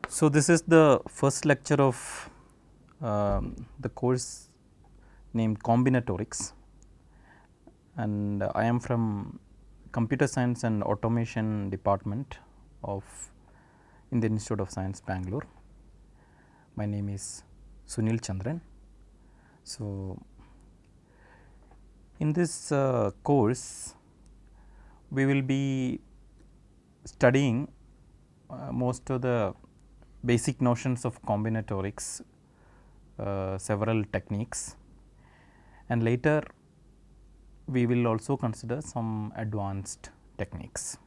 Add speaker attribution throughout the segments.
Speaker 1: So, this is the first lecture of the course named Combinatorics, and I am from Computer Science and Automation department of Indian Institute of Science, Bangalore. My name is Sunil Chandran. So, in this course we will be studying most of the basic notions of combinatorics, several techniques, and later we will also consider some advanced techniques.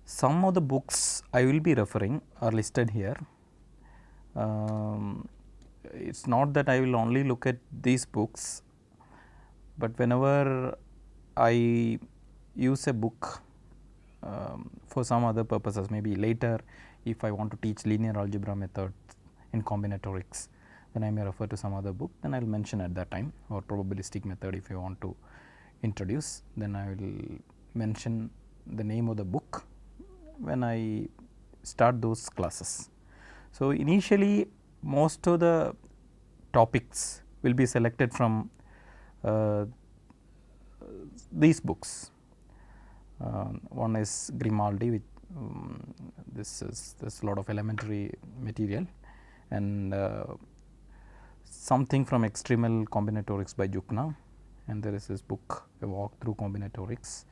Speaker 1: Some of the books I will be referring are listed here. It is not that I will only look at these books, but whenever I use a book for some other purposes, maybe later if I want to teach linear algebra methods in combinatorics, then I may refer to some other book, then I will mention at that time, or probabilistic method if I want to introduce, then I will mention the name of the book when I start those classes. So, initially most of the topics will be selected from these books. One is Grimaldi, which this is a lot of elementary material, and something from Extremal Combinatorics by Jukna, and there is this book, A Walk Through Combinatorics,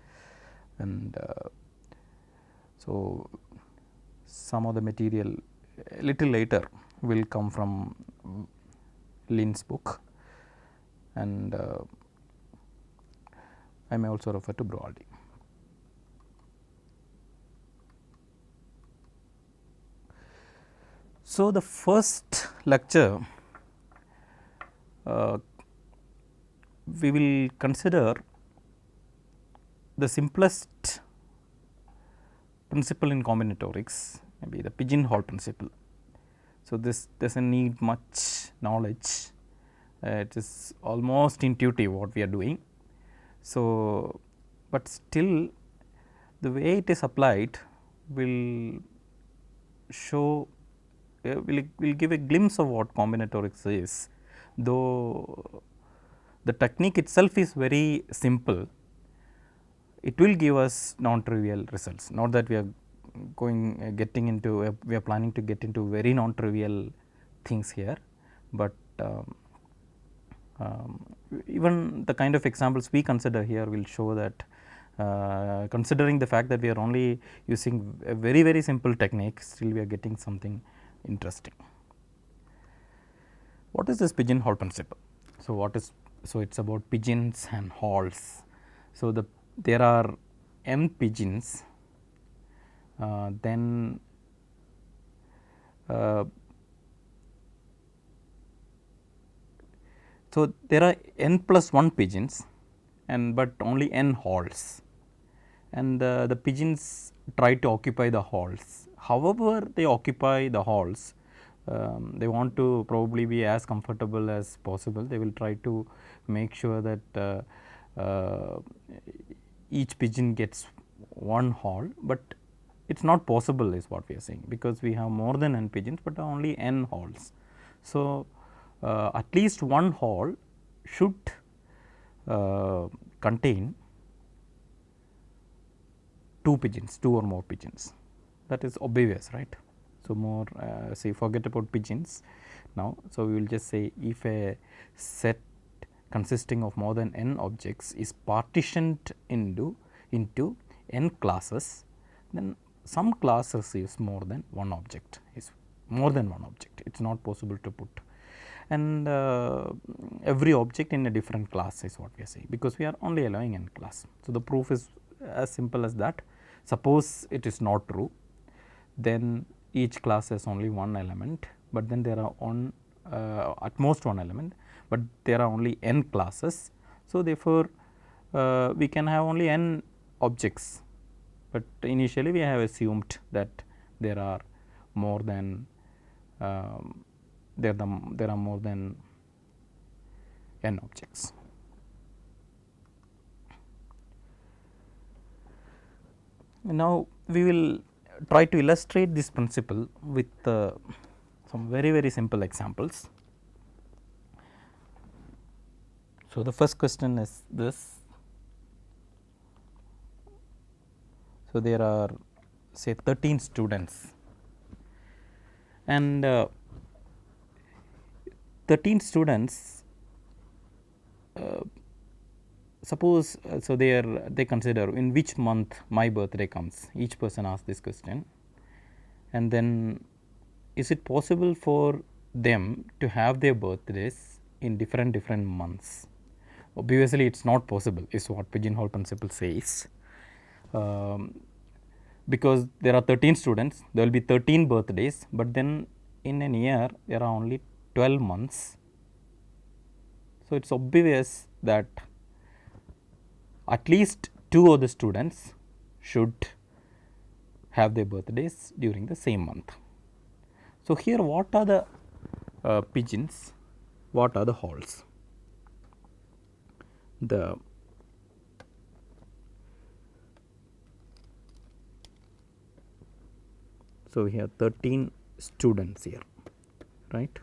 Speaker 1: and so some of the material a little later will come from Lin's book, and I may also refer to Broadly. So, the first lecture we will consider the simplest principle in combinatorics, maybe the pigeonhole principle. So, this does not need much knowledge, it is almost intuitive what we are doing. So, but still the way it is applied will show will give a glimpse of what combinatorics is, though the technique itself is very simple. It will give us non-trivial results, not that we are going getting into we are planning to get into very non-trivial things here, but even the kind of examples we consider here will show that considering the fact that we are only using a very simple technique, still we are getting something interesting. What is this pigeonhole principle? So, what is it is about pigeons and holes. So, there are n pigeons, then so there are n plus 1 pigeons, and but only n holes, and the pigeons try to occupy the holes. However, they occupy the holes, they want to probably be as comfortable as possible. They will try to make sure that each pigeon gets one hole, but it is not possible is what we are saying, because we have more than n pigeons, but only n holes. So, at least one hole should contain 2 pigeons, 2 or more pigeons, that is obvious, right. So, more say forget about pigeons now. So, we will just say if a set consisting of more than n objects is partitioned into n classes, then some classes is more than one object, is more than one object, it is not possible to put, and every object in a different class is what we are saying, because we are only allowing n class. So, the proof is as simple as that. Suppose it is not true, then each class has only one element, but then there are at most one element, but there are only n classes. So, therefore, we can have only n objects, but initially we have assumed that there are more than there are more than n objects. Now, we will try to illustrate this principle with some very simple examples. So, the first question is this. So, there are say 13 students and 13 students suppose so they consider in which month my birthday comes. Each person asks this question, and then is it possible for them to have their birthdays in different months? Obviously, it is not possible is what Pigeonhole Principle says, because there are 13 students, there will be 13 birthdays, but then in an year there are only 12 months. So, it is obvious that at least 2 of the students should have their birthdays during the same month. So, here what are the pigeons, what are the halls? So, we have 13 students here, right.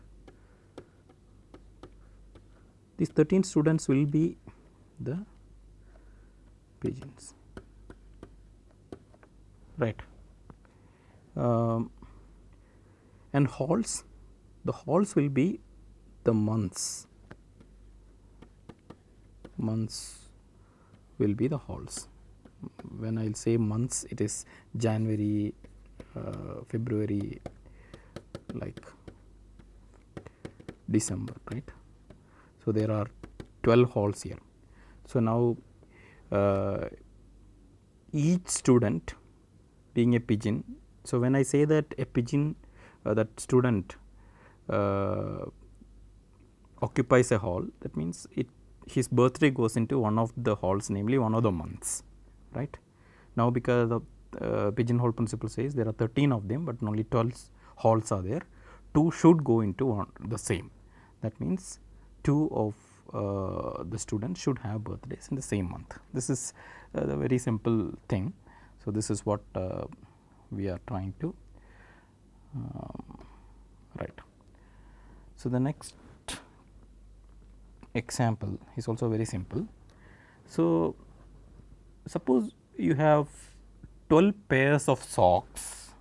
Speaker 1: These 13 students will be the pigeons, right. And halls, the halls will be the months will be the halls. When I will say months, it is January, February, like December, right. So, there are 12 halls here. So, now each student being a pigeon. So, when I say that a pigeon that student occupies a hall, that means his birthday goes into one of the halls, namely one of the months, right. Now, because the Pigeonhole Principle says there are 13 of them, but only 12 halls are there, 2 should go into the same. That means 2 of the students should have birthdays in the same month. This is the very simple thing. So, this is what we are trying to write. So, the next example is also very simple. So, suppose you have 12 pairs of socks,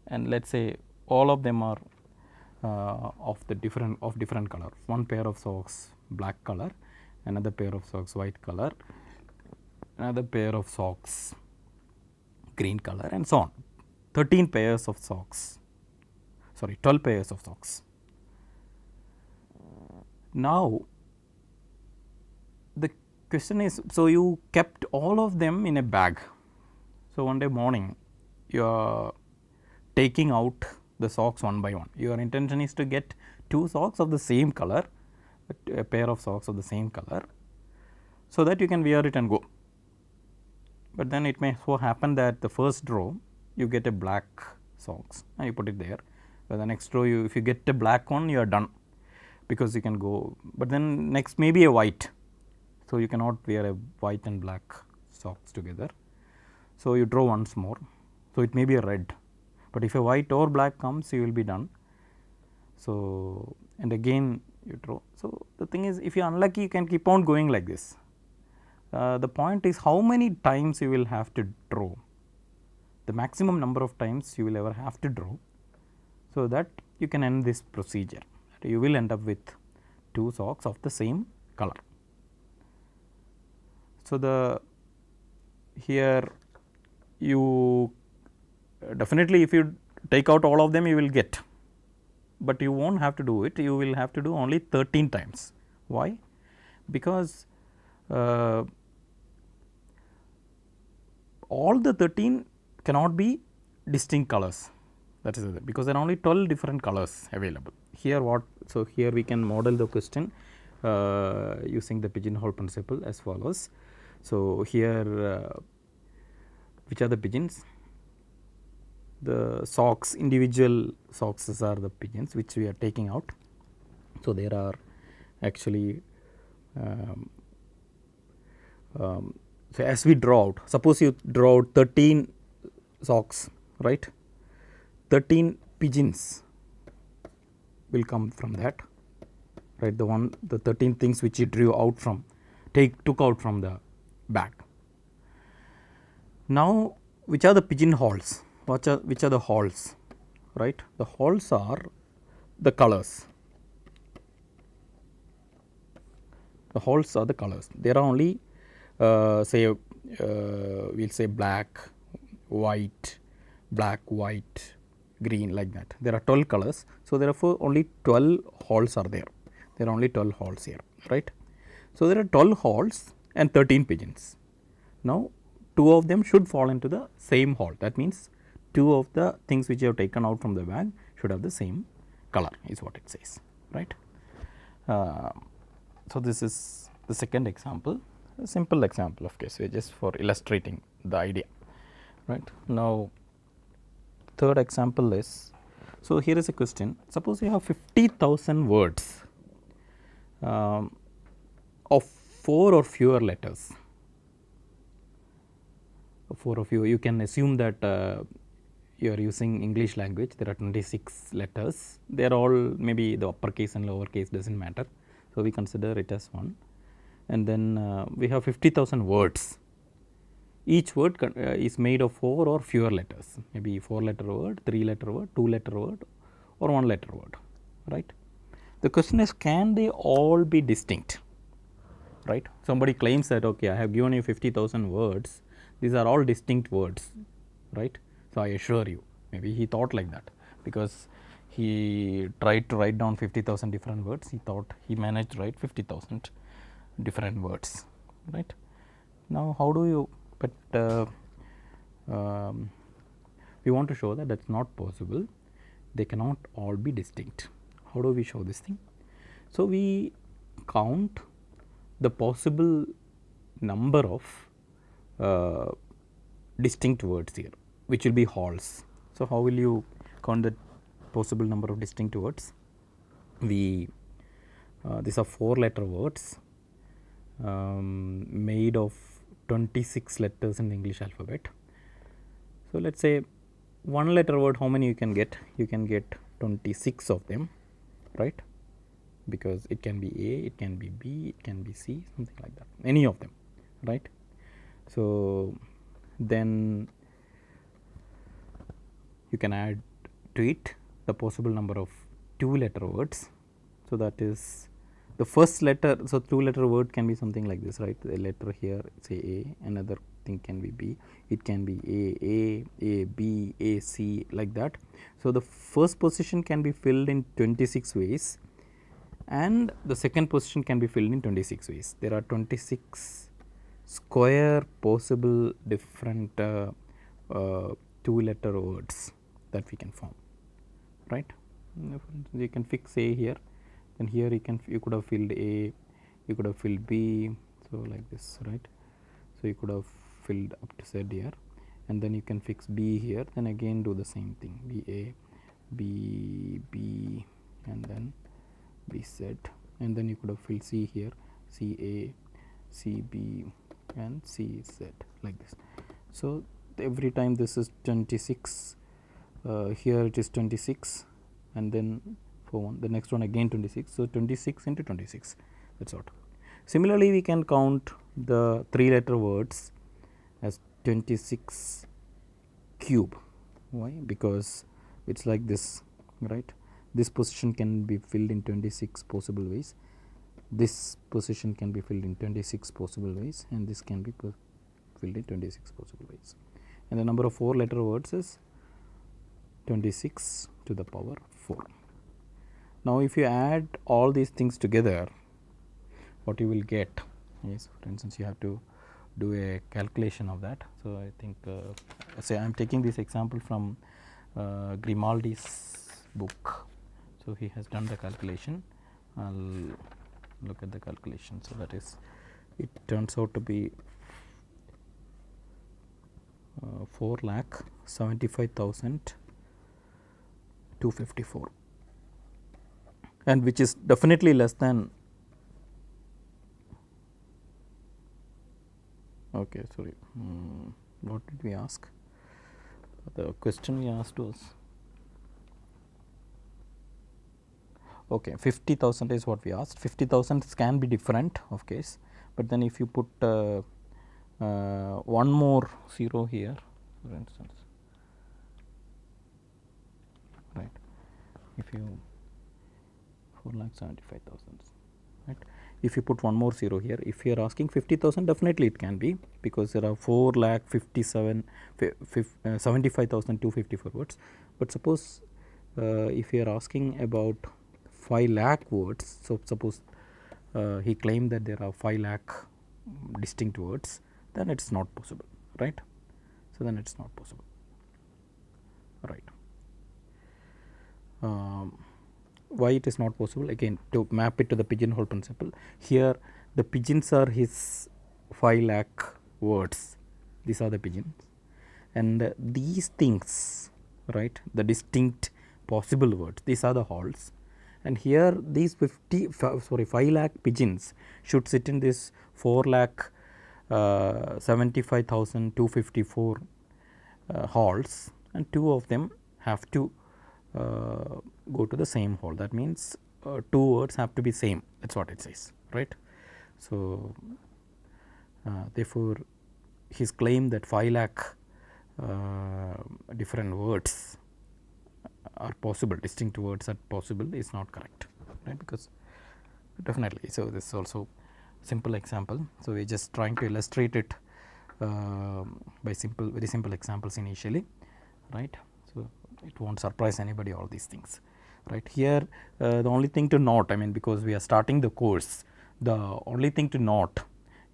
Speaker 1: and let us say all of them are of different color. One pair of socks black color, another pair of socks white color, another pair of socks green color, and so on. 13 pairs of socks, sorry 12 pairs of socks. Now, the question is, so you kept all of them in a bag. So, one day morning you are taking out the socks one by one. Your intention is to get 2 socks of the same color, a pair of socks of the same color, so that you can wear it and go. But then it may so happen that the first row you get a black socks and you put it there, but the next row if you get a black one, you are done, because you can go, but then next maybe a white. So, you cannot wear a white and black socks together. So, you draw once more. So, it may be a red, but if a white or black comes, you will be done. So, and again you draw. So, the thing is, if you are unlucky, you can keep on going like this. The point is how many times you will have to draw, the maximum number of times you will ever have to draw, so that you can end this procedure. You will end up with 2 socks of the same color. So, here you definitely, if you take out all of them, you will get, but you will not have to do it, you will have to do only 13 times. Why? Because all the 13 cannot be distinct colors, that is because there are only 12 different colors available. Here what, so here we can model the question using the Pigeonhole Principle as follows. So, here which are the pigeons? the socks, individual socks are the pigeons which we are taking out. So, there are actually so as we draw out, suppose you draw out 13 socks, right, 13 pigeons will come from that, right, the 13 things which you drew out from, took out from the bag. Now, which are the pigeonholes? Which are the holes, right? The holes are the colors. The holes are the colors. There are only say we'll say black, white, green, like that. There are 12 colors. So, therefore, only 12 holes are there. There are only 12 holes here, right. So, there are 12 holes and 13 pigeons. Now, 2 of them should fall into the same hole. That means, 2 of the things which you have taken out from the bag should have the same color, is what it says, right. So, this is the second example, a simple example of case, just for illustrating the idea, right. Now, third example is, so here is a question, suppose you have 50,000 words of 4 or fewer letters. 4 of you can assume that you are using English language, there are 26 letters, they are all maybe the uppercase and lowercase, does not matter. So, we consider it as 1, and then we have 50,000 words. Each word is made of 4 or fewer letters, maybe 4 letter word, 3 letter word, 2 letter word, or 1 letter word, right. The question is, can they all be distinct, right. Somebody claims that, okay, I have given you 50,000 words, these are all distinct words, right. So, I assure you, maybe he thought like that, because he tried to write down 50,000 different words, he thought he managed to write 50,000 different words, right. Now, how do you, but we want to show that that is not possible, they cannot all be distinct. How do we show this thing? So, we count the possible number of distinct words here, which will be holes. So, how will you count the possible number of distinct words? We these are 4 letter words made of 26 letters in the English alphabet. So, let us say 1 letter word, how many you can get? You can get 26 of them, right, because it can be A, it can be B, it can be C, something like that, any of them, right. So, then you can add to it the possible number of 2 letter words. So, that is the first letter. So, 2 letter word can be something like this, right, a letter here, say A, another thing can be B, it can be A, B, A, C, like that. So, the first position can be filled in 26 ways and the second position can be filled in 26 ways. There are 26 square possible different 2 letter words that we can form, right. You can fix A here, then here you could have filled A, you could have filled B, so like this, right. So, you could have filled up to Z here, and then you can fix B here, then again do the same thing, B A, B, and then B Z, and then you could have filled C here, C A, C B, and C Z, like this. So, every time this is 26, here it is 26, and then for one, the next one again 26. So, 26 into 26, that is what. Similarly, we can count the 3 letter words as 26 cube. Why? Because it is like this, right. This position can be filled in 26 possible ways, this position can be filled in 26 possible ways, and this can be filled in 26 possible ways. And the number of 4 letter words is 26 to the power 4. Now, if you add all these things together, what you will get is, for instance, you have to do a calculation of that. So, I think say I am taking this example from Grimaldi's book. So, he has done the calculation. I will look at the calculation. So, that is, it turns out to be 4,75,254, and which is definitely less than, okay, sorry, what did we ask? The question we asked was, okay, 50,000 is what we asked. 50,000 can be different of case, but then if you put one more 0 here, for instance, right, if you 4,75,000, right, if you put one more 0 here, if you are asking 50,000, definitely it can be, because there are 4,75,254 words. But suppose if you are asking about 5 lakh words, so suppose he claimed that there are 5 lakh distinct words, then it's not possible, right? So then it's not possible, right? Why it is not possible? Again, to map it to the pigeonhole principle, here the pigeons are his 5 lakh words, these are the pigeons, and these things, right, the distinct possible words, these are the halls, and here these 5 lakh pigeons should sit in this 4,75,254 halls, and 2 of them have to go to the same hall. That means 2 words have to be same, that is what it says, right. So therefore his claim that 5 lakh different words are possible, distinct words are possible, is not correct, right, because definitely. So this is also simple example. So we are just trying to illustrate it by very simple examples initially, right. So it won't surprise anybody, all these things, right. Here the only thing to note, I mean, because we are starting the course, the only thing to note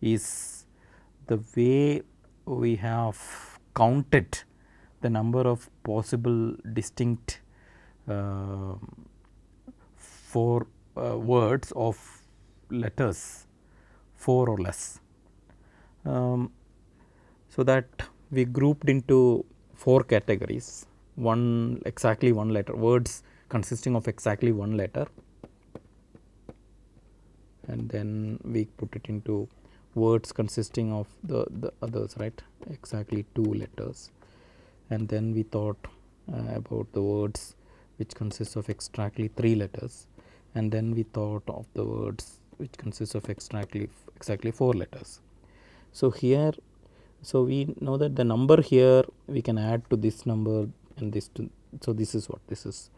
Speaker 1: is the way we have counted the number of possible distinct for words of letters 4 or less. So that we grouped into 4 categories, exactly one letter, words consisting of exactly one letter, and then we put it into words consisting of the others, right, exactly 2 letters, and then we thought about the words which consists of exactly 3 letters, and then we thought of the words which consists of exactly 4 letters. So here, so we know that the number here we can add to this number and this to, so this is what this is,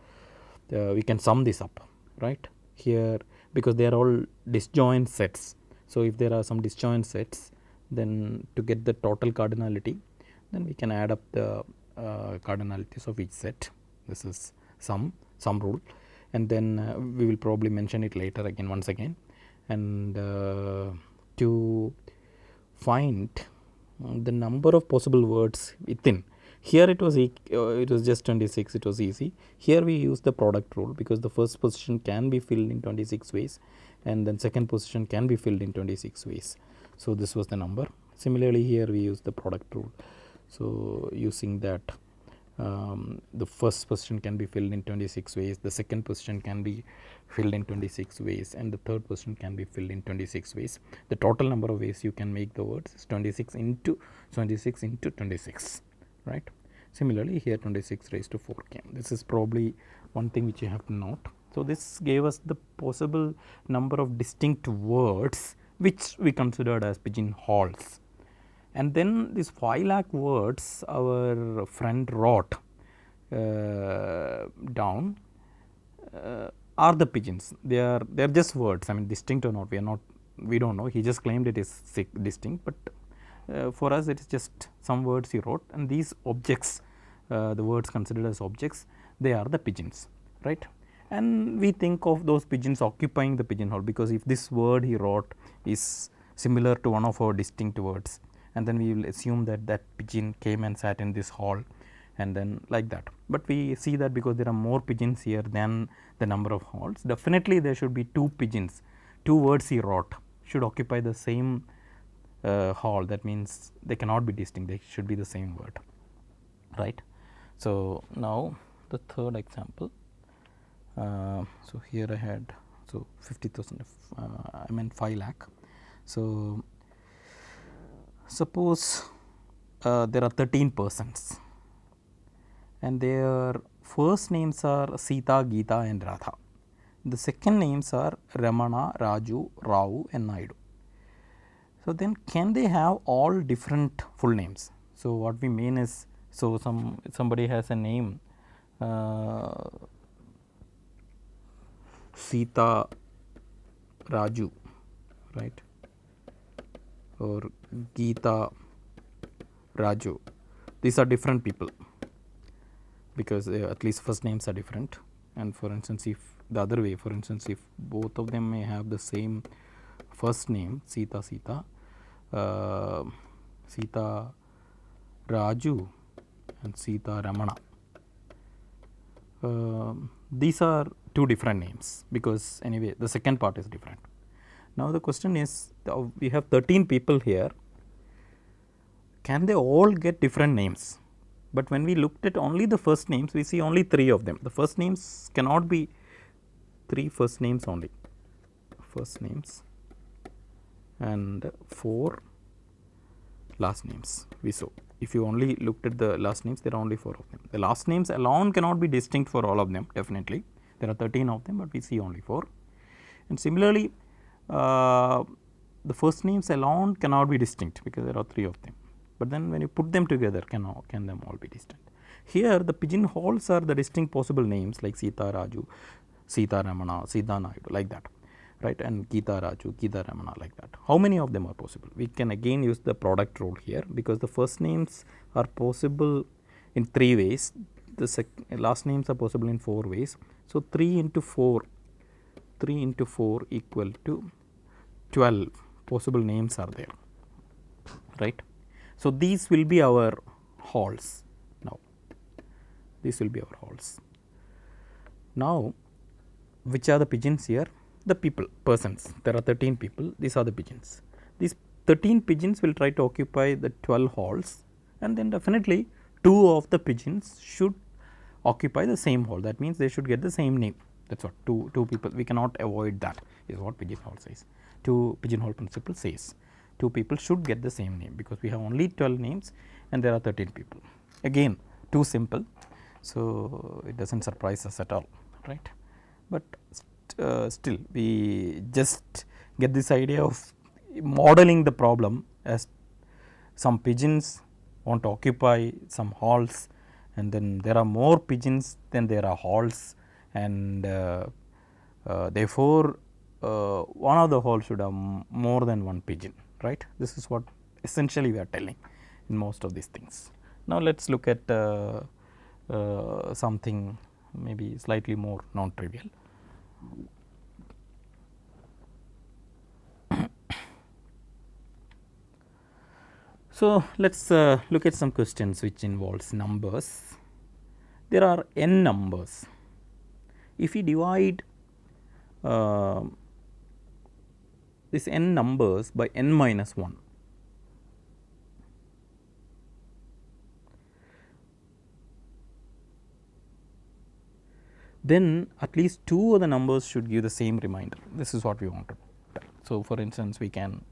Speaker 1: we can sum this up, right, here, because they are all disjoint sets. So if there are some disjoint sets, then to get the total cardinality, then we can add up the cardinalities of each set. This is sum rule, and then we will probably mention it later again, once again, and to find the number of possible words within. Here it was just 26, it was easy. Here we use the product rule, because the first position can be filled in 26 ways, and then second position can be filled in 26 ways. So this was the number. Similarly here we use the product rule. So using that, the first position can be filled in 26 ways, the second position can be filled in 26 ways, and the third position can be filled in 26 ways. The total number of ways you can make the words is 26 into 26, right. Similarly here 26 raised to 4 came. This is probably one thing which you have to note. So this gave us the possible number of distinct words which we considered as pigeonholes. And then these 5 lakh words our friend wrote down are the pigeons. They are just words. I mean, distinct or not, we don't know. He just claimed it is distinct, but for us it is just some words he wrote, and these objects, the words considered as objects, they are the pigeons, right. And we think of those pigeons occupying the pigeonhole, because if this word he wrote is similar to one of our distinct words, and then we will assume that that pigeon came and sat in this hall, and then like that. But we see that because there are more pigeons here than the number of halls, definitely there should be 2 pigeons, 2 words he wrote should occupy the same hall, that means they cannot be distinct, they should be the same word, right. So, now the third example. So, here I had, so 50,000, I meant 5 lakh. So, suppose there are 13 persons and their first names are Sita, Geeta and Radha. The second names are Ramana, Raju, Rao and Naidu. So, then can they have all different full names? So, what we mean is, so somebody has a name Sita Raju, right, or Geeta Raju. These are different people because at least first names are different. And for instance, if the other way, for instance, if both of them may have the same first name, Sita Sita Raju and Sita Ramana, these are two different names because anyway the second part is different. Now, the question is, we have 13 people here, can they all get different names? But when we looked at only the first names, we see only 3 of them. The first names cannot be 3 first names only, first names and 4 last names we saw. If you only looked at the last names, there are only 4 of them. The last names alone cannot be distinct for all of them, definitely. There are 13 of them, but we see only 4. And similarly, the first names alone cannot be distinct because there are 3 of them. But then when you put them together, can them all be distinct? Here, the pigeonholes are the distinct possible names like Sita Raju, Sita Ramana, Sita Naidu, like that, right, and Geeta Raju, Geeta Ramana, like that. How many of them are possible? We can again use the product rule here because the first names are possible in 3 ways, the last names are possible in 4 ways. So, 3 into 4 equal to 12 possible names are there, right. So, these will be our halls now, these will be our halls. Now, which are the pigeons here? The people, persons, there are 13 people, these are the pigeons. These 13 pigeons will try to occupy the 12 halls, and then definitely 2 of the pigeons should occupy the same hall, that means they should get the same name. That is what two people, we cannot avoid that, is what pigeonhole says. Pigeonhole principle says 2 people should get the same name because we have only 12 names and there are 13 people. Again, too simple, so it does not surprise us at all, right. But still we just get this idea of modeling the problem as some pigeons want to occupy some halls, and then there are more pigeons than there are halls, and therefore, one of the halls should have more than one pigeon, right. This is what essentially we are telling in most of these things. Now, let us look at something maybe slightly more non-trivial. So, let us look at some questions which involves numbers. There are n numbers. If we divide this n numbers by n minus 1, then at least 2 of the numbers should give the same remainder. This is what we want to type. So, for instance, we can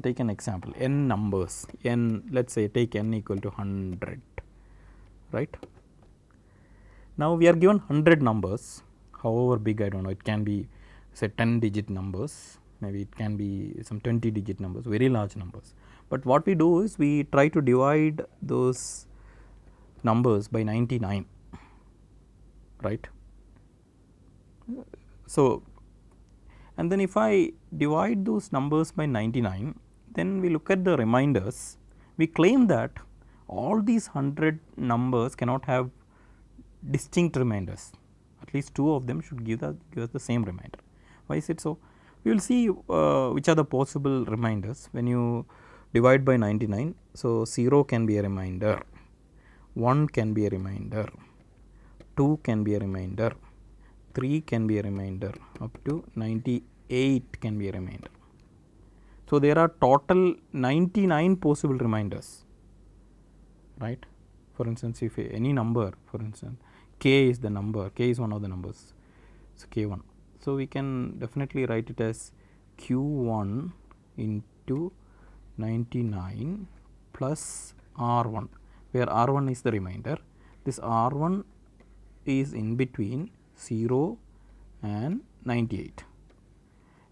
Speaker 1: take an example, n numbers, n, let us say take n equal to 100, right. Now, we are given 100 numbers, however big, I do not know, it can be say 10 digit numbers, maybe it can be some 20 digit numbers, very large numbers. But what we do is we try to divide those numbers by 99, right. So, and then if I divide those numbers by 99, then we look at the reminders, we claim that all these 100 numbers cannot have distinct reminders, at least 2 of them should give us the same reminder. Why is it so? We will see which are the possible reminders when you divide by 99. So, 0 can be a reminder, 1 can be a reminder, 2 can be a reminder, 3 can be a remainder, up to 98 can be a remainder. So, there are total 99 possible reminders, right. For instance, if any number, for instance, k is the number, k is one of the numbers, so k1. So, we can definitely write it as q1 into 99 plus r1, where r1 is the remainder. This r1 is in between 0 and 98,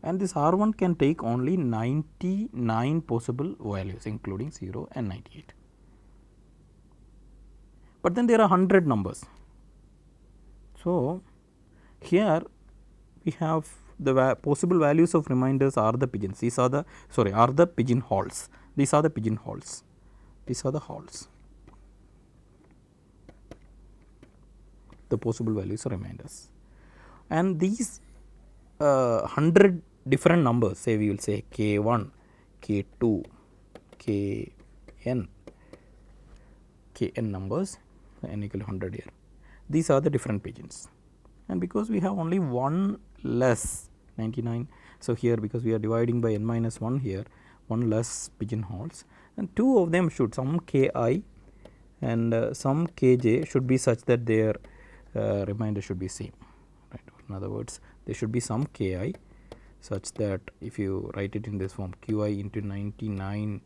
Speaker 1: and this r1 can take only 99 possible values including 0 and 98. But then there are 100 numbers. So, here we have the possible values of reminders are the pigeons. These are the are the pigeonholes. These are the pigeonholes. These are the holes. The possible values are reminders. And these 100 different numbers, say we will say k1, k2, kn numbers, n equal to 100 here. These are the different pigeons. And because we have only one less 99, so here because we are dividing by n minus 1 here, one less pigeonholes, and two of them should, some ki and some kj should be such that their remainder should be same, right. In other words, there should be some ki such that if you write it in this form, qi into 99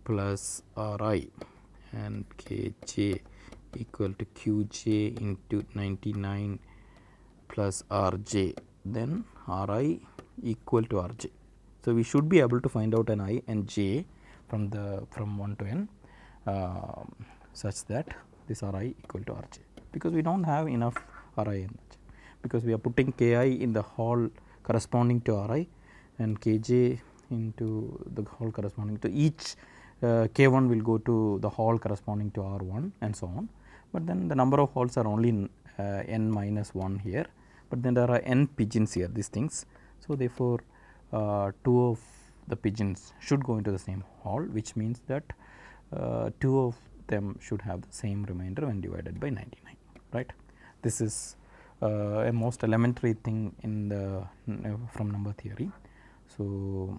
Speaker 1: plus ri and kj equal to qj into 99 plus rj, then ri equal to rj. So, we should be able to find out an I and j from 1 to n such that this ri equal to rj, because we do not have enough ri and j, because we are putting ki in the hole corresponding to ri and kj into the hole corresponding to each k1 will go to the hole corresponding to r1 and so on. But then the number of holes are only n minus 1 here, but then there are n pigeons here, these things. So, therefore, 2 of the pigeons should go into the same hole, which means that 2 of them should have the same remainder when divided by 99, right. This is a most elementary thing in the from number theory. So,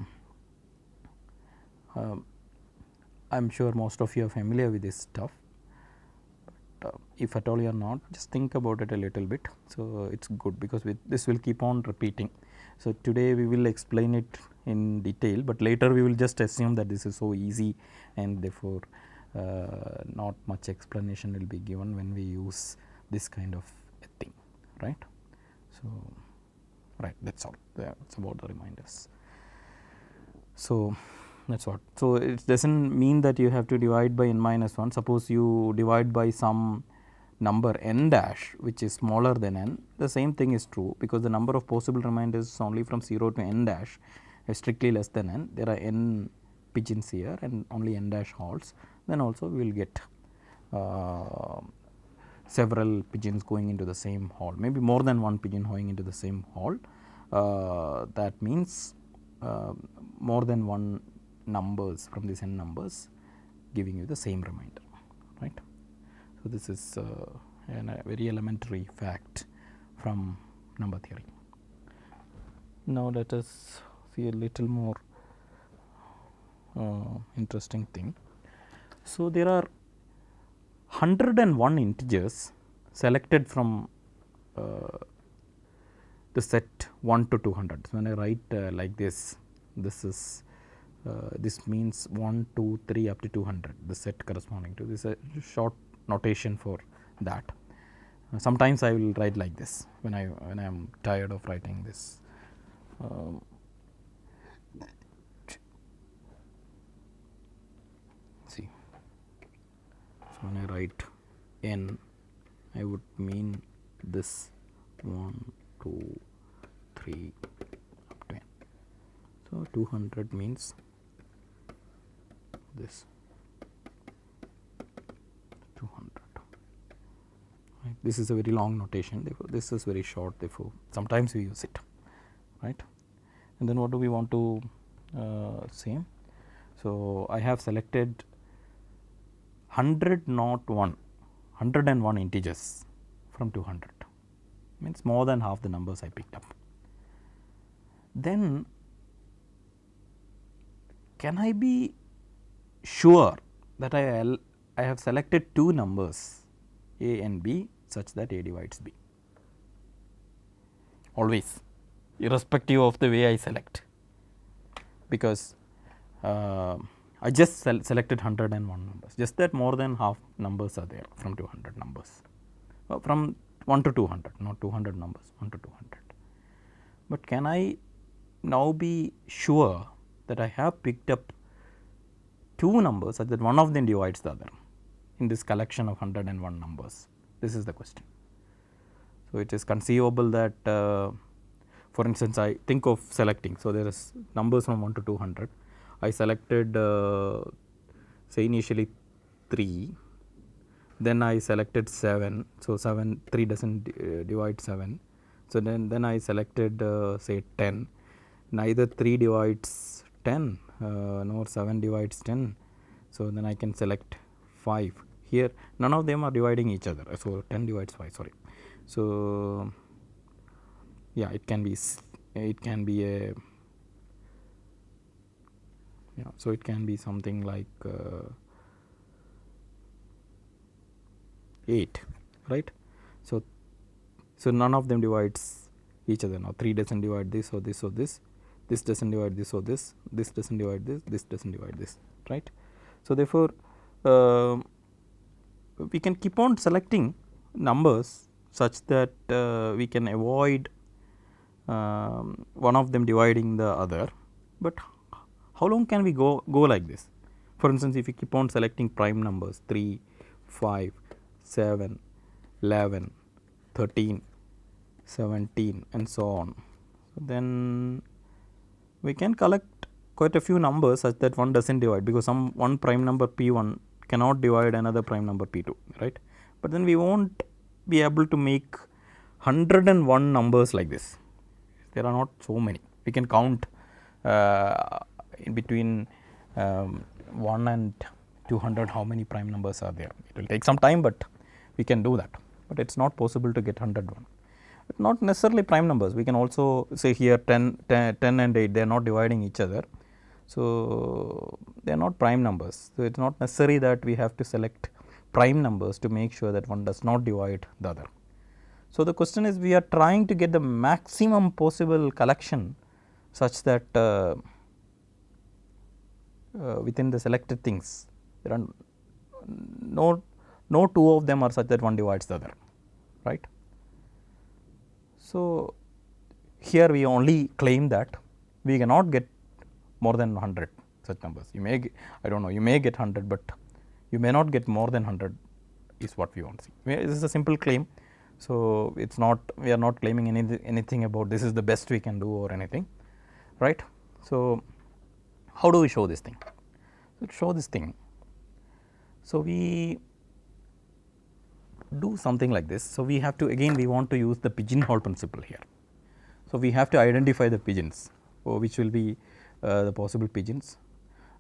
Speaker 1: I am sure most of you are familiar with this stuff, but if at all you are not, just think about it a little bit. So, it is good because this will keep on repeating. So, today we will explain it in detail, but later we will just assume that this is so easy, and therefore, not much explanation will be given when we use this kind of a thing, right. So, right, that is all. That is about the reminders. So, that is what. So, it does not mean that you have to divide by n minus 1. Suppose you divide by some number n dash which is smaller than n, the same thing is true, because the number of possible reminders is only from 0 to n dash is strictly less than n. There are n pigeons here and only n dash holes, then also we will get several pigeons going into the same hole, maybe more than one pigeon going into the same hole. That means more than one numbers from these n numbers giving you the same remainder, right. So, this is a very elementary fact from number theory. Now, let us see a little more interesting thing. So, there are 101 integers selected from the set 1 to 200. So, when I write like this, this is this means 1, 2, 3 up to 200, the set corresponding to this, a short notation for that. Sometimes I will write like this when I am tired of writing this. See, so when I write n, I would mean this 1, 2, 3 up to n. So, 200 means this 200, right. This is a very long notation, therefore, this is very short, therefore, sometimes we use it, right. And then what do we want to say? So, I have selected 101 integers from 200. means more than half the numbers I picked up. Then can I be sure that I have selected two numbers A and B such that A divides B? Always, irrespective of the way I select, because I just selected 101 numbers, just that more than half numbers are there from 200 numbers, from 1 to 200, not 200 numbers, 1 to 200. But can I now be sure that I have picked up two numbers such that one of them divides the other in this collection of 101 numbers? This is the question. So, it is conceivable that for instance, I think of selecting. So, there is numbers from 1 to 200. I selected say initially 3, then I selected 7. So, 3 does not divide 7. So, then I selected say 10. Neither 3 divides 10 nor 7 divides 10. So, then I can select 5. Here none of them are dividing each other. So, 10 divides 5, sorry. So, yeah, it can be a, yeah, so it can be something like 8, right. So, none of them divides each other. Now 3 does not divide this or this or this does not divide this or this does not divide this does not divide this, right. So, therefore, we can keep on selecting numbers such that we can avoid one of them dividing the other. But how long can we go like this? For instance, if we keep on selecting prime numbers 3, 5, 7, 11, 13, 17 and so on, then we can collect quite a few numbers such that one does not divide, because one prime number P1 cannot divide another prime number P2, right. But then we will not be able to make 101 numbers like this. There are not so many. We can count in between 1 and 200 how many prime numbers are there. It will take some time, but we can do that. But it is not possible to get 101. But not necessarily prime numbers. We can also say here 10 and 8, they are not dividing each other. So, they are not prime numbers. So, it is not necessary that we have to select prime numbers to make sure that one does not divide the other. So, the question is, we are trying to get the maximum possible collection such that within the selected things there are no two of them are such that one divides the other, right. So, here we only claim that we cannot get more than 100 such numbers. You may I do not know, you may get 100, but you may not get more than 100 is what we want to see. This is a simple claim. So, it is not, we are not claiming anything about this is the best we can do or anything, right. So, how do we show this thing? So, to show this thing, so we do something like this. So, we have to, again we want to use the pigeonhole principle here. So, we have to identify the pigeons which will be the possible pigeons.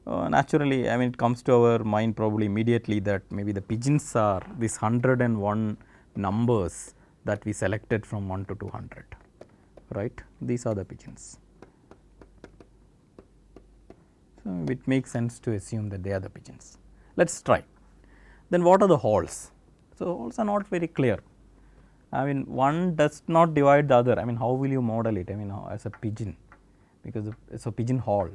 Speaker 1: Naturally, I mean, it comes to our mind probably immediately that maybe the pigeons are this 101 numbers that we selected from 1 to 200, right. These are the pigeons. So, it makes sense to assume that they are the pigeons. Let us try. Then what are the holes? So, holes are not very clear. I mean, one does not divide the other. I mean, how will you model it? I mean, as a pigeon, because it is a pigeonhole.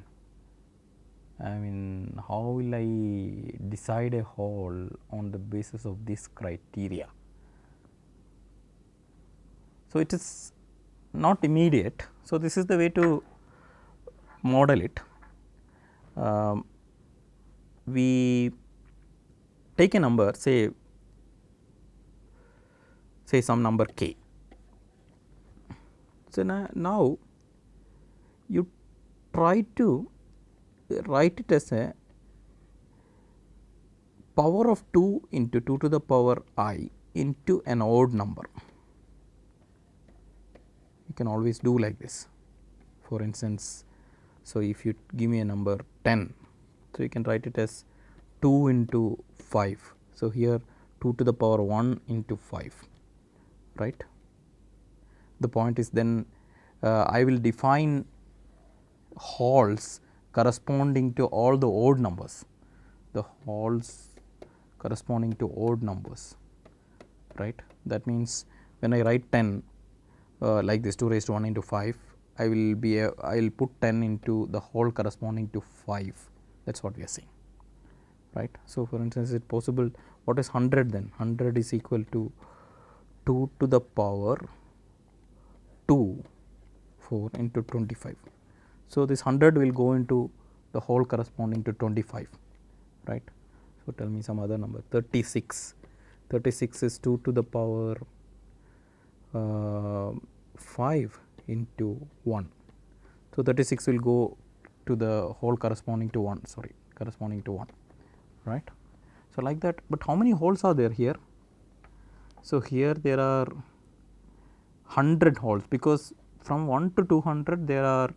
Speaker 1: I mean, how will I decide a hole on the basis of this criteria? So, it is not immediate. So, this is the way to model it. We take a number, say some number k. So, now you try to write it as a power of 2 into 2 to the power I into an odd number. You can always do like this. For instance, so if you give me a number 10, so you can write it as 2 into 5. So, here 2 to the power 1 into 5, right. The point is then I will define halls corresponding to all the odd numbers, the halls corresponding to odd numbers, right. That means when I write 10 like this 2 raised to 1 into 5, I will put 10 into the hall corresponding to 5. That is what we are saying, right. So, for instance, is it possible, what is 100 then? 100 is equal to 2 to the power 2 4 into 25. So, this 100 will go into the hall corresponding to 25, right. So, tell me some other number. 36 is 2 to the power 5 into 1. So, 36 will go to the hall corresponding to 1, right. So, like that, but how many holes are there here? So, here there are 100 holes, because from 1 to 200 there are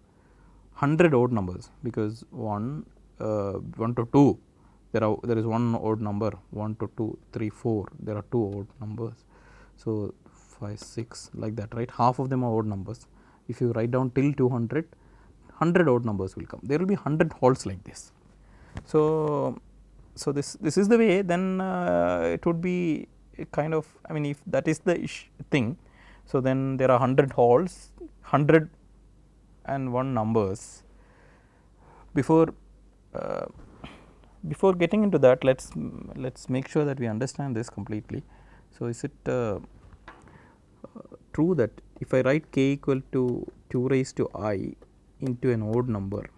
Speaker 1: 100 odd numbers, because 1 to 2 there is one odd number, 1 to 2 3 4 there are 2 odd numbers. So, 5 6 like that, right. Half of them are odd numbers. If you write down till 200, 100 odd numbers will come. There will be 100 holes like this. So, this is the way, then it would be a kind of, I mean, if that is the thing. So, then there are 100 holes, 101 numbers. Before getting into that, let's make sure that we understand this completely. So, is it true that if I write k equal to 2 raised to I into an odd number,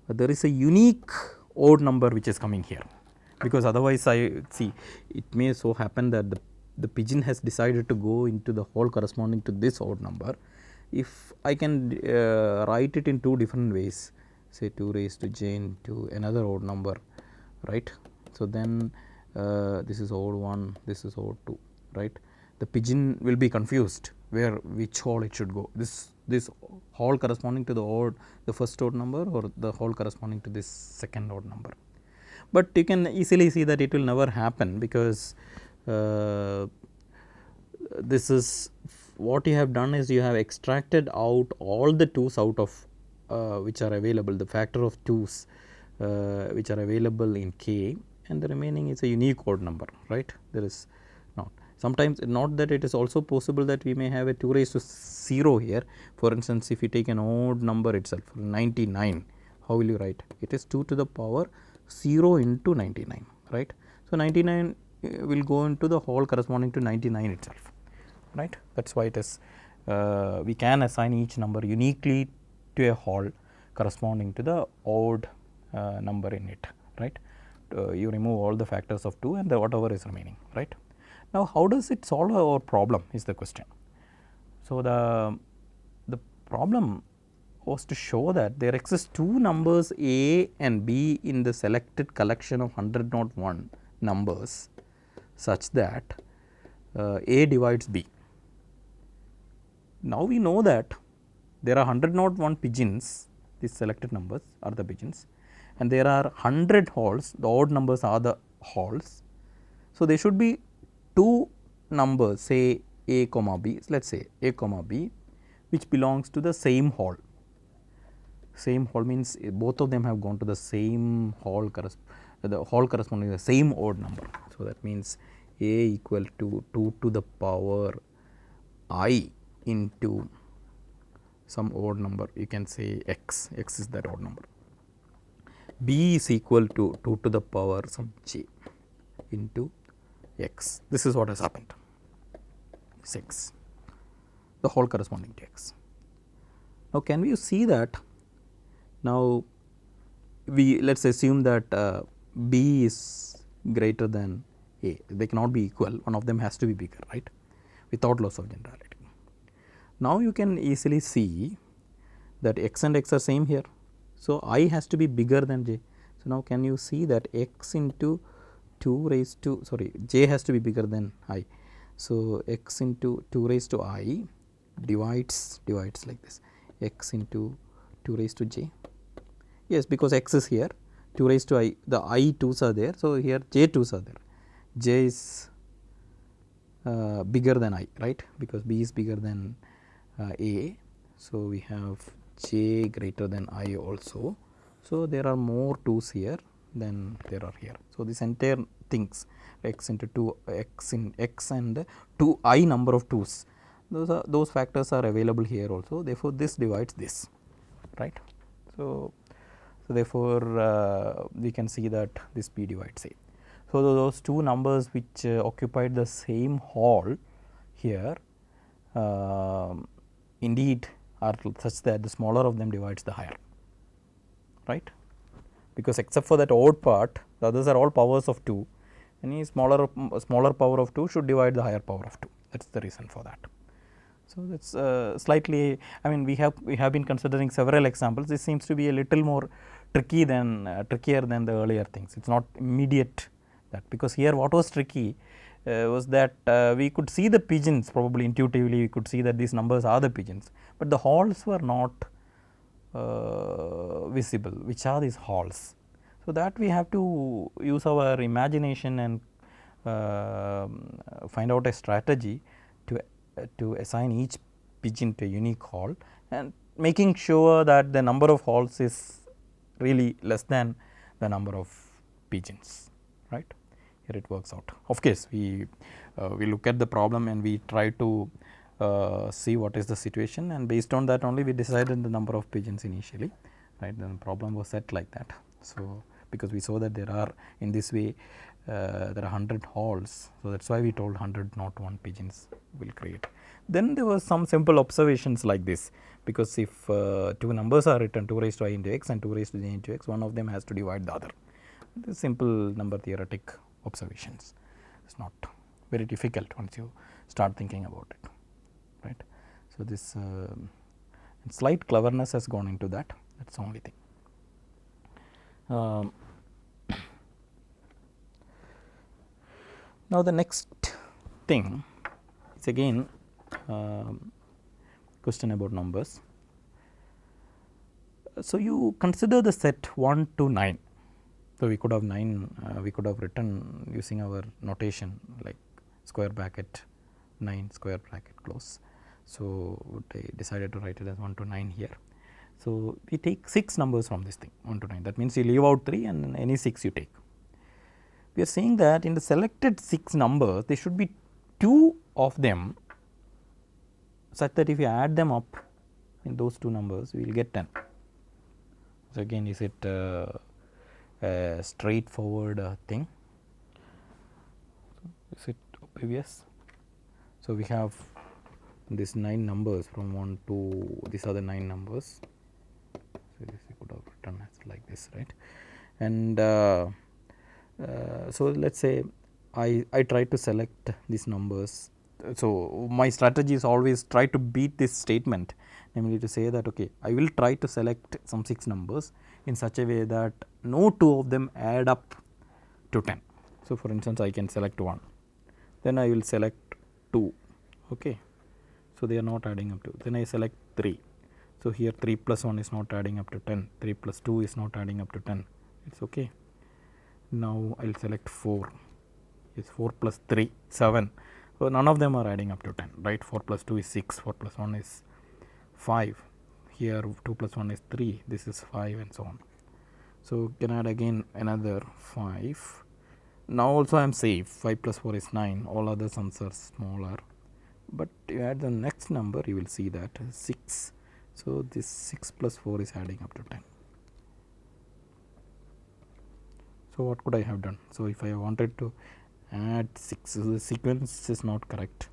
Speaker 1: there is a unique odd number which is coming here, because otherwise I see it may so happen that the pigeon has decided to go into the hole corresponding to this odd number. If I can write it in two different ways, say 2 raised to j into another odd number, right. So, then this is odd 1, this is odd 2, right. The pigeon will be confused which hole it should go, this hole corresponding to the first odd number, or the hole corresponding to this second odd number. But you can easily see that it will never happen, because this is what you have done is you have extracted out all the 2's out of which are available, the factor of 2's which are available in k, and the remaining is a unique odd number, right. There is not. Sometimes not that it is also possible that we may have a 2 raised to 0 here. For instance, if you take an odd number itself, 99, how will you write? It is 2 to the power 0 into 99, right. So, 99 will go into the hole corresponding to 99 itself, right. That is why it is we can assign each number uniquely to a hole corresponding to the odd number in it, right. You remove all the factors of 2 and whatever is remaining, right. Now, how does it solve our problem is the question. So, the problem was to show that there exist two numbers a and b in the selected collection of 101 numbers such that a divides b. Now, we know that there are 101 pigeons, these selected numbers are the pigeons, and there are 100 holes, the odd numbers are the holes. So, there should be two numbers, say a comma b, let us say a comma b, which belongs to the same hole. Same hole means both of them have gone to the same hole, the hole corresponding to the same odd number. So, that means a equal to 2 to the power I into some odd number, you can say x is that odd number. B is equal to 2 to the power some j into x. This is what has happened, is x, the whole corresponding to x. Now, can we see that? Now, let us assume that b is greater than a, they cannot be equal, one of them has to be bigger, right, without loss of generality. Now, you can easily see that x and x are same here. So, I has to be bigger than j. So, now can you see that x into 2 raised to j has to be bigger than I. So, x into 2 raised to I divides like this, x into 2 raised to j. Yes, because x is here, 2 raised to I, the I 2's are there. So, here j 2's are there, j is bigger than I, right, because B is bigger than A. So, we have J greater than I also. So, there are more 2's here than there are here. So, this entire things x into 2 x in x and 2I number of 2's, those factors are available here also. Therefore, this divides this, right. So, therefore, we can see that this P divides A. So, those two numbers which occupied the same hall here indeed are such that the smaller of them divides the higher, right, because except for that odd part, the others are all powers of 2. Any smaller power of 2 should divide the higher power of 2. That is the reason for that. So, that is slightly, I mean, we have been considering several examples. This seems to be a little more tricky than trickier than the earlier things. It is not immediate, that because here what was tricky was that we could see the pigeons, probably intuitively we could see that these numbers are the pigeons, but the halls were not visible. Which are these halls? So, that we have to use our imagination and find out a strategy to assign each pigeon to a unique hall, and making sure that the number of halls is really less than the number of pigeons, right. Here it works out. Of course, we look at the problem and we try to see what is the situation, and based on that only we decided the number of pigeons initially, right. The problem was set like that. So, because we saw that there are in this way there are 100 halls. So, that is why we told 100 not 1 pigeons will create. Then there was some simple observations like this, because if two numbers are written 2 raised to I into x and 2 raised to j into x, one of them has to divide the other. This simple number theoretic observations. It is not very difficult once you start thinking about it, right. So, this slight cleverness has gone into that. That is the only thing. Now, the next thing is again question about numbers. So, you consider the set 1 to 9. So, we could have 9, we could have written using our notation like square bracket 9 square bracket close. So, I decided to write it as 1 to 9 here. So, we take 6 numbers from this thing 1 to 9, that means you leave out 3 and any 6 you take. We are saying that in the selected 6 numbers there should be 2 of them such that if you add them up in those 2 numbers we will get 10. So, again is it a straightforward thing? Is it obvious? So, we have these 9 numbers from 1 to these are the 9 numbers. So, this we could have written as like this, right. And so, let us say I try to select these numbers. So, my strategy is always try to beat this statement, namely to say that okay, I will try to select some 6 numbers in such a way that no 2 of them add up to 10. So, for instance, I can select 1, then I will select 2, okay. So, they are not adding up to, then I select 3. So, here 3 plus 1 is not adding up to 10, 3 plus 2 is not adding up to 10, it is okay. Now, I will select 4, is 4 plus 3, 7. So, none of them are adding up to 10, right. 4 plus 2 is 6, 4 plus 1 is 5, here 2 plus 1 is 3, this is 5 and so on. So, can add again another 5. Now, also I am safe, 5 plus 4 is 9, all other sums are smaller, but you add the next number you will see that 6. So, this 6 plus 4 is adding up to 10. So, what could I have done? So, if I wanted to add 6, so the sequence is not correct.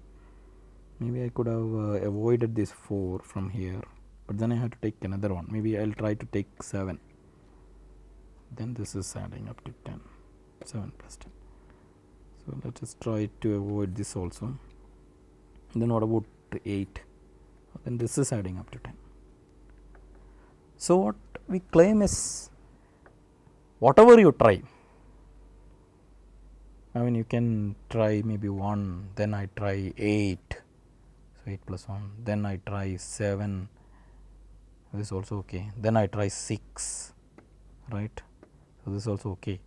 Speaker 1: Maybe I could have avoided this 4 from here, but then I have to take another one. Maybe I will try to take 7. Then this is adding up to 10, 7 plus 10. So, let us try to avoid this also. Then what about 8? Then this is adding up to 10. So, what we claim is whatever you try, I mean you can try maybe 1, then I try 8, so 8 plus 1, then I try 7, this is also okay, then I try 6, right. So, this is also okay,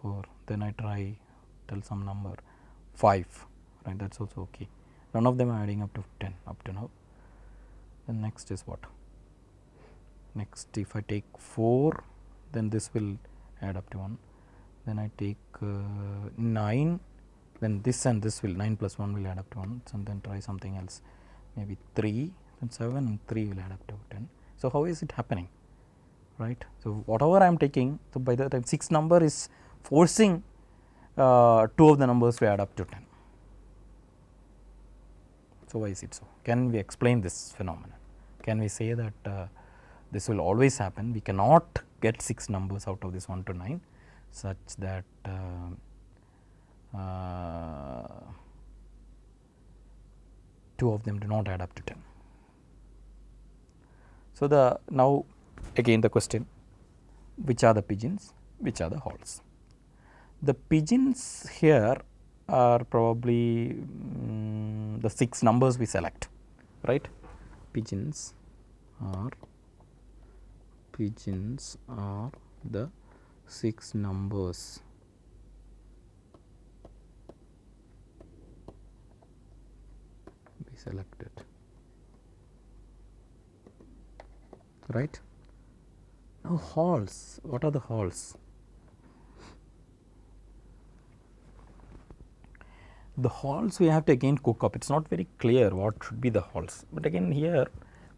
Speaker 1: 4, then I try tell some number 5, right, that is also okay. None of them are adding up to 10 up to now. Then next is what? Next, if I take 4, then this will add up to 1. Then I take 9, then this and this will 9 plus 1 will add up to 1. And then try something else, maybe 3, then 7 and 3 will add up to 10. So, how is it happening, right? So, whatever I am taking, so by the time 6 number is forcing 2 of the numbers to add up to 10. So, why is it so? Can we explain this phenomenon? Can we say that this will always happen? We cannot get 6 numbers out of this 1 to 9 such that 2 of them do not add up to 10. So, now again the question, which are the pigeons, which are the halls? The pigeons here are probably the 6 numbers we select, right? Pigeons are the 6 numbers we selected, right? Now halls, what are the halls? The halls we have to again cook up. It is not very clear what should be the halls, but again here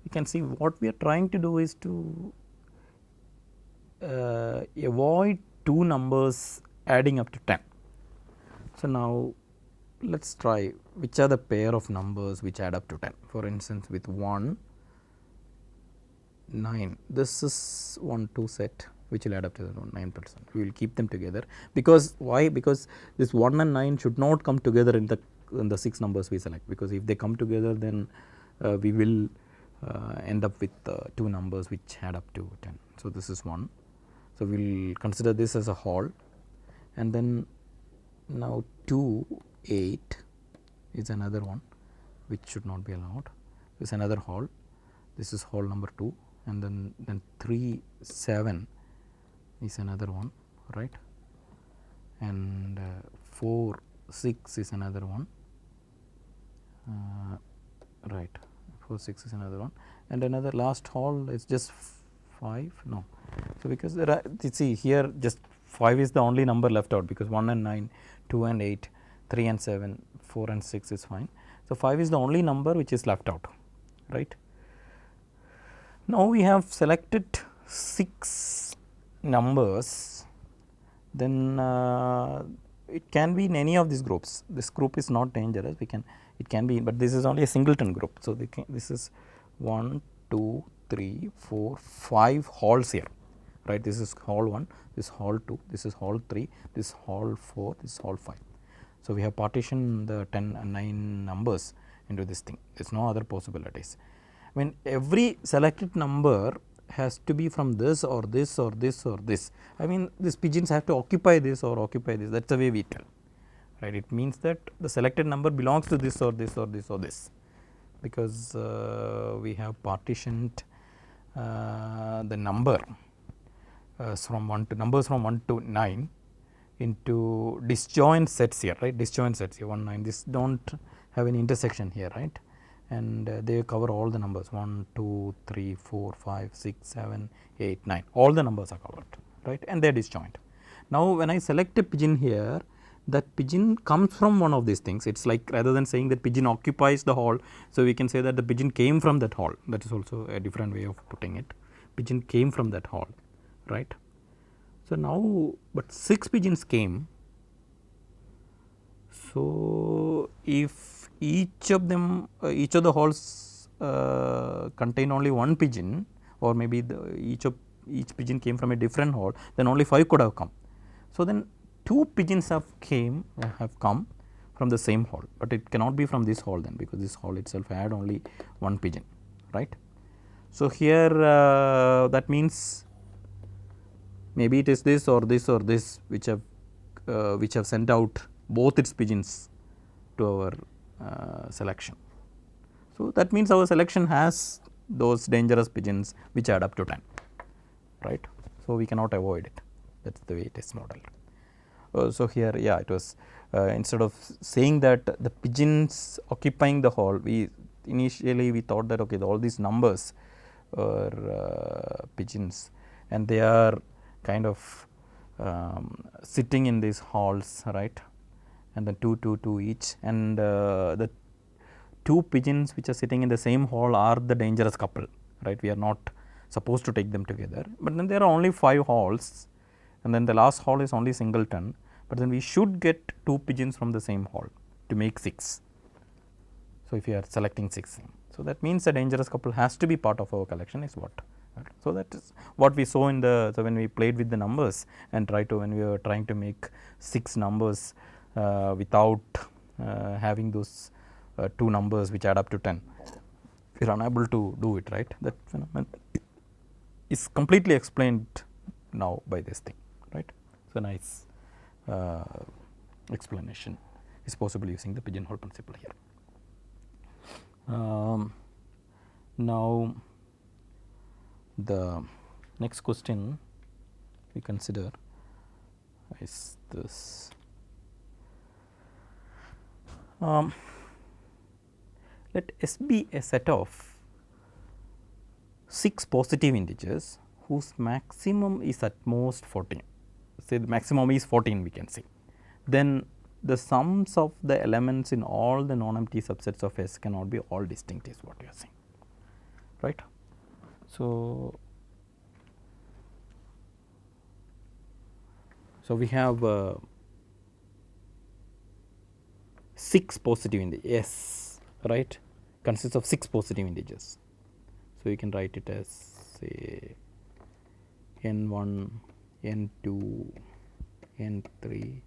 Speaker 1: we can see what we are trying to do is to avoid 2 numbers adding up to 10. So, now let us try which are the pair of numbers which add up to 10. For instance, with 1, 9, this is 1 2 set which will add up to 9%. We will keep them together, because why? Because this 1 and 9 should not come together in the 6 numbers we select, because if they come together, then we will end up with 2 numbers which add up to 10. So, this is 1. So, we will consider this as a hall, and then now 2 8 is another one which should not be allowed. This is another hall, this is hall number 2, and then 3 7 is another one, right, and 4 6 is another one, right, 4 6 is another one, and another last hall is just 5, no. So, because there are, you see here just 5 is the only number left out, because 1 and 9, 2 and 8, 3 and 7, 4 and 6 is fine. So, 5 is the only number which is left out, right. Now, we have selected 6 numbers, then it can be in any of these groups. This group is not dangerous, it can be, but this is only a singleton group. So, this is 1 2 3 4 5 halls here, right. This is hall 1, this is hall 2, this is hall 3, this is hall 4, this is hall 5. So, we have partitioned the 10 and 9 numbers into this thing. There is no other possibilities. When every selected number has to be from this or this or this or this, I mean these pigeons have to occupy this or occupy this, that is the way we tell, right. It means that the selected number belongs to this or this or this or this, because we have partitioned the number from 1 to numbers from 1 to 9 into disjoint sets here, right, disjoint sets here 1 9, this do not have any intersection here, right, and they cover all the numbers 1 2 3 4 5 6 7 8 9, all the numbers are covered, right, and they are disjoint. Now, when I select a pigeon here, that pigeon comes from one of these things. It is like, rather than saying that pigeon occupies the hall, so we can say that the pigeon came from that hall. That is also a different way of putting it. Pigeon came from that hall, right. So, now, but 6 pigeons came. So, if each of them, each of the halls contain only 1 pigeon, or maybe each pigeon came from a different hall, then only 5 could have come. So, then 2 pigeons have come from the same hall, but it cannot be from this hall then, because this hall itself had only 1 pigeon, right. So, here that means maybe it is this or this or this which have sent out both its pigeons to our selection. So, that means our selection has those dangerous pigeons which add up to 10, right. So, we cannot avoid it, that is the way it is modeled. So here, yeah, it was instead of saying that the pigeons occupying the hall, we initially we thought that okay, all these numbers are pigeons, and they are kind of sitting in these halls, right, and then two each, and the two pigeons which are sitting in the same hall are the dangerous couple, right. We are not supposed to take them together, but then there are only 5 halls, and then the last hall is only singleton, but then we should get 2 pigeons from the same hall to make 6. So, if you are selecting 6, so that means the dangerous couple has to be part of our collection is what. So, that is what we saw in the, so when we played with the numbers and try to, when we were trying to make 6 numbers without having those 2 numbers which add up to 10, we are unable to do it, right. That phenomenon is completely explained now by this thing, right. So, nice explanation is possible using the pigeonhole principle here. Now, the next question we consider is this. Let S be a set of 6 positive integers whose maximum is at most 14. Say the maximum is 14, we can say. Then the sums of the elements in all the non-empty subsets of S cannot be all distinct is what you are saying, right. So, we have 6 positive integers S, right, consists of 6 positive integers. So, you can write it as say n1, n2, n3,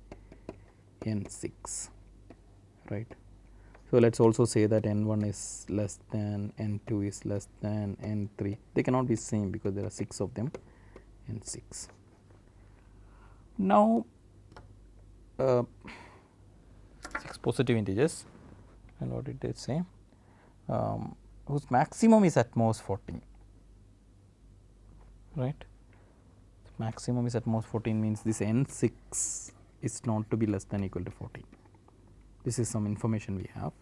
Speaker 1: n6, right. So, let us also say that n1 is less than, n2 is less than, n3, they cannot be same because there are 6 of them, n6. Now, 6 positive integers, and what did they say, whose maximum is at most 14, right. Maximum is at most 14 means this n6 is not to be less than equal to 14. This is some information we have.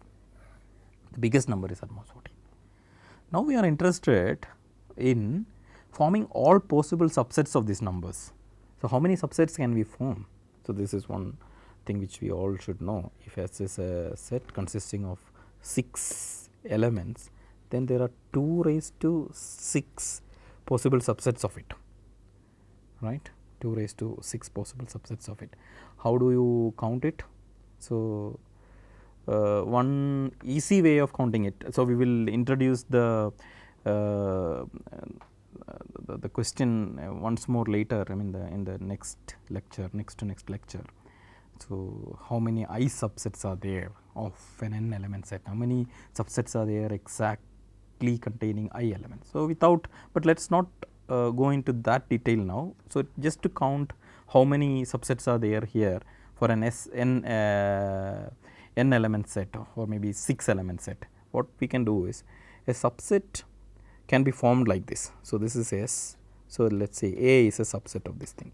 Speaker 1: The biggest number is at most 14. Now, we are interested in forming all possible subsets of these numbers. So, how many subsets can we form? So, this is one thing which we all should know. If S is a set consisting of 6 elements, then there are 2 raised to 6 possible subsets of it, right, 2 raised to 6 possible subsets of it. How do you count it? So, one easy way of counting it. So, we will introduce the question once more later, I mean in the next lecture, next to next lecture. So, how many I subsets are there of an n element set? How many subsets are there exactly containing I elements? So, without, but let us not go into that detail now. So, just to count how many subsets are there here for an n element set or maybe 6 element set, what we can do is a subset can be formed like this. So, this is S. So, let us say A is a subset of this thing.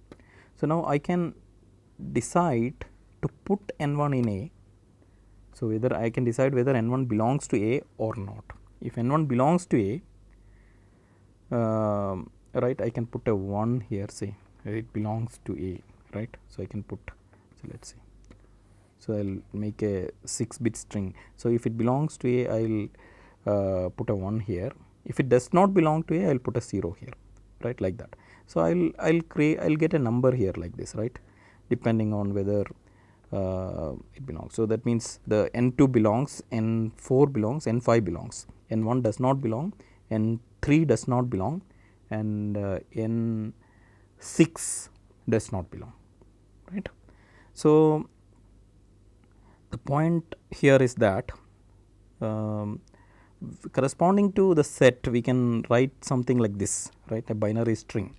Speaker 1: So, now I can decide to put n1 in A. So, whether I can decide whether n1 belongs to A or not. If n1 belongs to A, right, I can put a 1 here, say it belongs to A, right. So, I can put, so let us see. So, I will make a 6-bit string. So, if it belongs to A, I will put a 1 here. If it does not belong to A, I will put a 0 here, right, like that. So, I will get a number here like this, right, depending on whether it belongs. So, that means the n2 belongs, n4 belongs, n5 belongs, n1 does not belong, n3 does not belong, and n6 does not belong, right. So, the point here is that corresponding to the set we can write something like this, right, a binary string,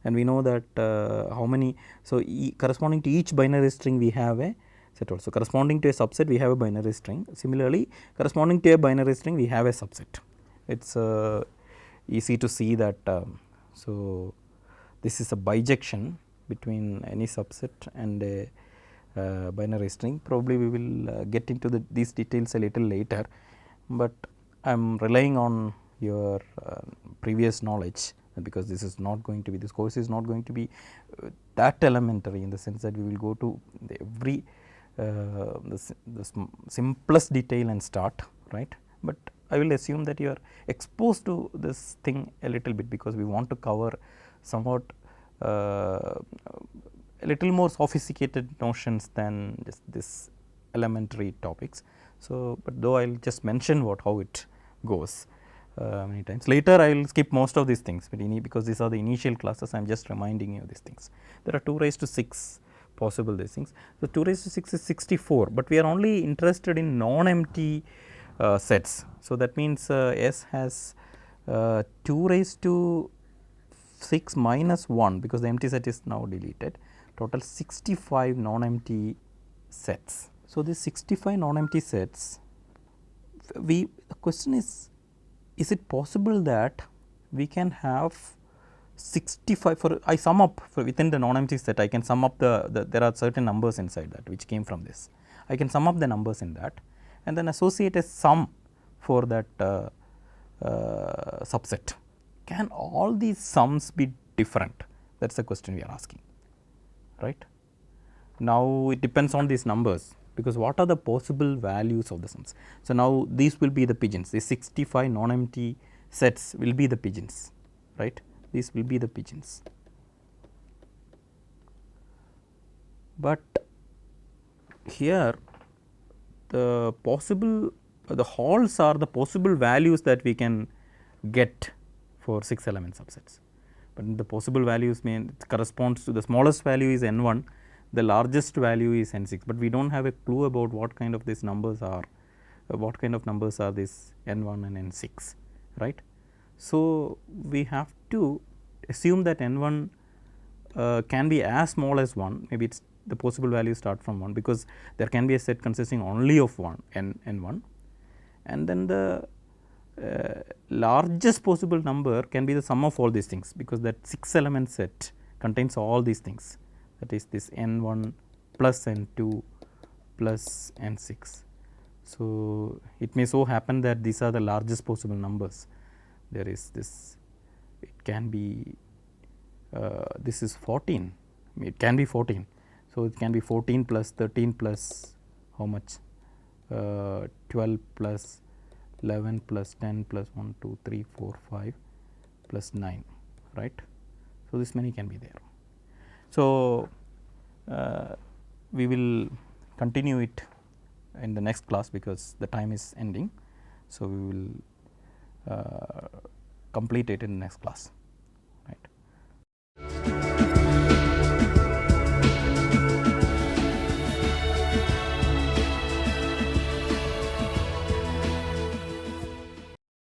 Speaker 1: and we know that how many. So, corresponding to each binary string we have a set also. Corresponding to a subset we have a binary string. Similarly, corresponding to a binary string we have a subset. It is easy to see that. So, this is a bijection between any subset and a binary string. Probably we will get into these details a little later, but I am relying on your previous knowledge, because this is not going to be, this course is not going to be that elementary, in the sense that we will go to every the simplest detail and start, right. But I will assume that you are exposed to this thing a little bit, because we want to cover somewhat a little more sophisticated notions than just this elementary topics. So, but though I will just mention how it goes many times. Later I will skip most of these things, but because these are the initial classes, I am just reminding you these things. There are 2 raised to 6 possible these things. So, 2 raised to 6 is 64, but we are only interested in non-empty sets. So, that means S has 2 raised to 6 minus 1, because the empty set is now deleted, total 65 non-empty sets. So, these 65 non-empty sets, the question is it possible that we can have 65 for, I sum up for within the non-empty set, I can sum up there are certain numbers inside that which came from this. I can sum up the numbers in that and then associate a sum for that subset. Can all these sums be different? That is the question we are asking, right. Now, it depends on these numbers, because what are the possible values of the sums. So, now these will be the pigeons, these 65 non-empty sets will be the pigeons, right. These will be the pigeons, but here the possible the halls are the possible values that we can get for 6 element subsets. But the possible values mean it corresponds to the smallest value is n1, the largest value is n6, but we do not have a clue about what kind of these numbers are, what kind of numbers are this n1 and n6, right. So, we have to assume that n1 can be as small as 1, maybe it is the possible values start from 1, because there can be a set consisting only of 1 n1, and then the largest possible number can be the sum of all these things, because that 6 element set contains all these things, that is this n1 plus n2 plus n6. So, it may so happen that these are the largest possible numbers. There is this, it can be this is 14, it can be 14. So, it can be 14 plus 13 plus how much 12 plus 11 plus 10 plus 1 2 3 4 5 plus 9, right. So, this many can be there. So, we will continue it in the next class, because the time is ending. So, we will complete it in the next class.